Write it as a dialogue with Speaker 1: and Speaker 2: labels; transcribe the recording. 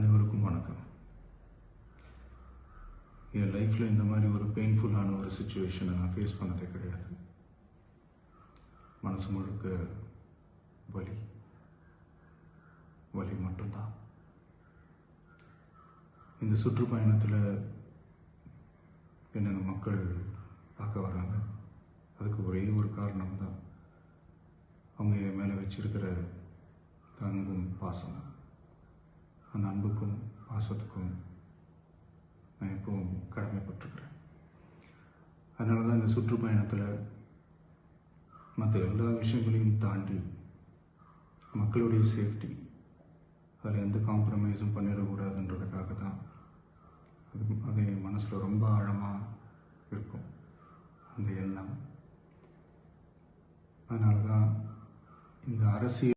Speaker 1: அனைவருக்கும் வணக்கம். என் லைஃப்பில் இந்த மாதிரி ஒரு பெயின்ஃபுல்லான ஒரு சுச்சுவேஷனை நான் ஃபேஸ் பண்ணதே கிடையாது. மனசு முழுக்க வலி வலி மட்டும்தான். இந்த சுற்றுப்பயணத்தில் என்னென்ன மக்கள் பார்க்க வராங்க, அதுக்கு ஒரே ஒரு காரணம் தான் அவங்க என் மேலே வச்சிருக்கிற அன்பும் பாசம். அந்த அன்புக்கும் பாசத்துக்கும் நான் எப்பவும் கடமைப்பட்டிருக்கிறேன். அதனால தான் இந்த சுற்றுப்பயணத்தில் மற்ற எல்லா விஷயங்களையும் தாண்டி மக்களுடைய சேஃப்டி, அதில் எந்த காம்ப்ரமைஸும் பண்ணிடக்கூடாதுன்றதுக்காக தான் அது என் மனசில் ரொம்ப ஆழமாக இருக்கும் அந்த எண்ணம். அதனால தான் இந்த அரசியல்